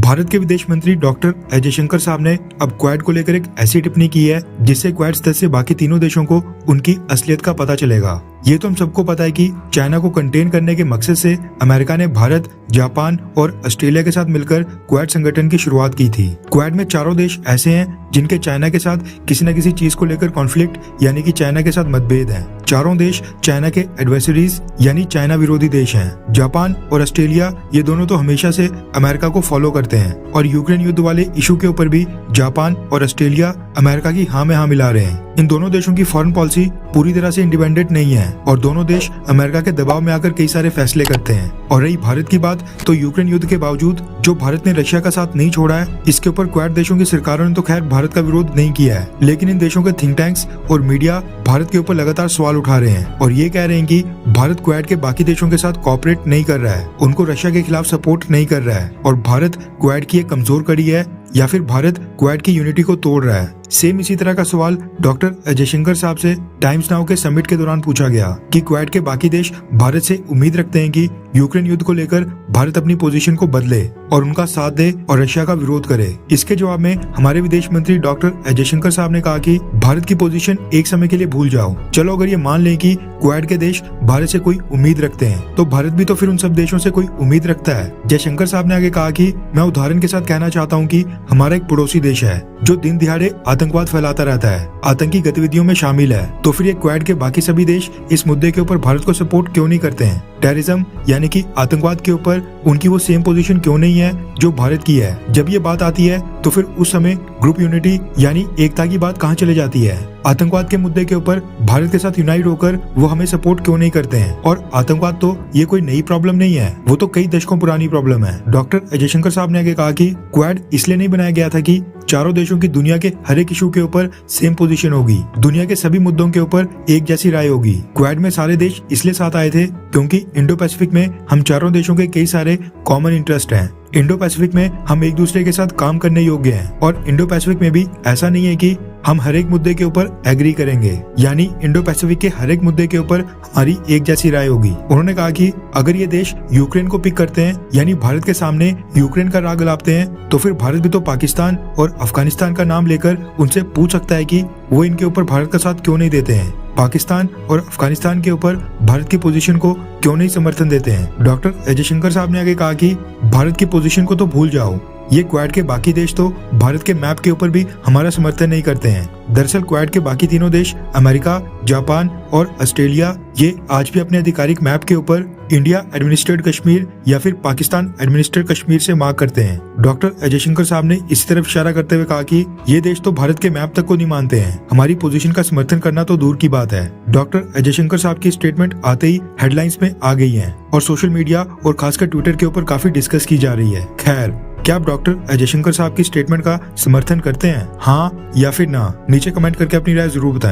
भारत के विदेश मंत्री डॉक्टर एस जयशंकर साहब ने अब क्वाड को लेकर एक ऐसी टिप्पणी की है जिससे क्वाड सदस्य से बाकी तीनों देशों को उनकी असलियत का पता चलेगा। ये तो हम सबको पता है कि चाइना को कंटेन करने के मकसद से अमेरिका ने भारत, जापान और ऑस्ट्रेलिया के साथ मिलकर क्वाड संगठन की शुरुआत की थी। क्वाड में चारों देश ऐसे हैं जिनके चाइना के साथ किसी न किसी चीज को लेकर कॉन्फ्लिक्ट यानी कि चाइना के साथ मतभेद हैं। चारों देश चाइना के एडवर्सरीज यानी चाइना विरोधी देश हैं। जापान और ऑस्ट्रेलिया ये दोनों तो हमेशा से अमेरिका को फॉलो करते हैं और यूक्रेन युद्ध वाले इशू के ऊपर भी जापान और ऑस्ट्रेलिया अमेरिका की हाँ में हाँ मिला रहे हैं। इन दोनों देशों की फॉरेन पॉलिसी पूरी तरह से इंडिपेंडेंट नहीं है और दोनों देश अमेरिका के दबाव में आकर कई सारे फैसले करते हैं। और रही भारत की बात, तो यूक्रेन युद्ध के बावजूद जो भारत ने रशिया का साथ नहीं छोड़ा है, इसके ऊपर क्वाड देशों की सरकारों ने तो खैर भारत का विरोध नहीं किया है, लेकिन इन देशों के थिंक टैंक्स और मीडिया भारत के ऊपर लगातार सवाल उठा रहे हैं और ये कह रहे हैं कि भारत क्वाड के बाकी देशों के साथ कोऑपरेट नहीं कर रहा है, उनको रशिया के खिलाफ सपोर्ट नहीं कर रहा है और भारत क्वाड की एक कमजोर कड़ी है या फिर भारत क्वाड की यूनिटी को तोड़ रहा है। सेम इसी तरह का सवाल डॉक्टर एस जयशंकर साहब से टाइम्स नाउ के समिट के दौरान पूछा गया कि क्वाड के बाकी देश भारत से उम्मीद रखते हैं कि यूक्रेन युद्ध को लेकर भारत अपनी पोजीशन को बदले और उनका साथ दे और रशिया का विरोध करे। इसके जवाब में हमारे विदेश मंत्री डॉक्टर एस जयशंकर साहब ने कहा कि भारत की पोजीशन एक समय के लिए भूल जाओ। चलो अगर ये मान लें कि क्वाड के देश भारत से कोई उम्मीद रखते हैं तो भारत भी तो फिर उन सब देशों से कोई उम्मीद रखता है। जयशंकर साहब ने आगे कहा कि मैं उदाहरण के साथ कहना चाहता हूँ कि हमारा एक पड़ोसी देश है जो दिन दिहाड़े आतंकवाद फैलाता रहता है, आतंकी गतिविधियों में शामिल है, तो फिर ये क्वाड के बाकी सभी देश इस मुद्दे के ऊपर भारत को सपोर्ट क्यों नहीं करते हैं? टेररिज्म यानी कि आतंकवाद के ऊपर उनकी वो सेम पोजीशन क्यों नहीं है जो भारत की है? जब ये बात आती है तो फिर उस समय ग्रुप यूनिटी यानी एकता की बात कहाँ चले जाती है? आतंकवाद के मुद्दे के ऊपर भारत के साथ यूनाइट होकर वो हमें सपोर्ट क्यों नहीं करते हैं? और आतंकवाद तो ये कोई नई प्रॉब्लम नहीं है, वो तो कई दशकों पुरानी प्रॉब्लम है। डॉक्टर एस जयशंकर साहब ने आगे कहा कि क्वाड इसलिए नहीं बनाया गया था कि चारों देशों की दुनिया के हर एक इशू के ऊपर सेम पोजीशन होगी, दुनिया के सभी मुद्दों के ऊपर एक जैसी राय होगी। क्वाड में सारे देश इसलिए साथ आए थे क्योंकि इंडो पैसिफिक में हम चारों देशों के कई सारे कॉमन इंटरेस्ट हैं। इंडो पैसिफिक में हम एक दूसरे के साथ काम करने योग्य हैं और इंडो पैसिफिक में भी ऐसा नहीं है कि हम हर एक मुद्दे के ऊपर एग्री करेंगे, यानी इंडो पैसिफिक के हर एक मुद्दे के ऊपर हमारी एक जैसी राय होगी। उन्होंने कहा कि अगर ये देश यूक्रेन को पिक करते हैं यानी भारत के सामने यूक्रेन का राग गलापते हैं तो फिर भारत भी तो पाकिस्तान और अफगानिस्तान का नाम लेकर उनसे पूछ सकता है कि वो इनके ऊपर भारत का साथ क्यों नहीं देते हैं, पाकिस्तान और अफगानिस्तान के ऊपर भारत की पोजीशन को क्यों नहीं समर्थन देते हैं। डॉक्टर एस जयशंकर साहब ने आगे कहा कि भारत की पोजीशन को तो भूल जाओ, ये क्वाड के बाकी देश तो भारत के मैप के ऊपर भी हमारा समर्थन नहीं करते हैं। दरअसल क्वाड के बाकी तीनों देश अमेरिका, जापान और ऑस्ट्रेलिया ये आज भी अपने आधिकारिक मैप के ऊपर इंडिया एडमिनिस्ट्रेटेड कश्मीर या फिर पाकिस्तान एडमिनिस्ट्रेटेड कश्मीर से मार्क करते हैं। डॉक्टर एस जयशंकर साहब ने इसी तरफ इशारा करते हुए कहा कि ये देश तो भारत के मैप तक को नहीं मानते हैं, हमारी पोजीशन का समर्थन करना तो दूर की बात है। डॉक्टर एस जयशंकर साहब की स्टेटमेंट आते ही हेडलाइंस में आ गई है और सोशल मीडिया और खासकर ट्विटर के ऊपर काफी डिस्कस की जा रही है। खैर, क्या आप डॉक्टर एस जयशंकर साहब की स्टेटमेंट का समर्थन करते हैं? हाँ या फिर ना? नीचे कमेंट करके अपनी राय जरूर बताएं।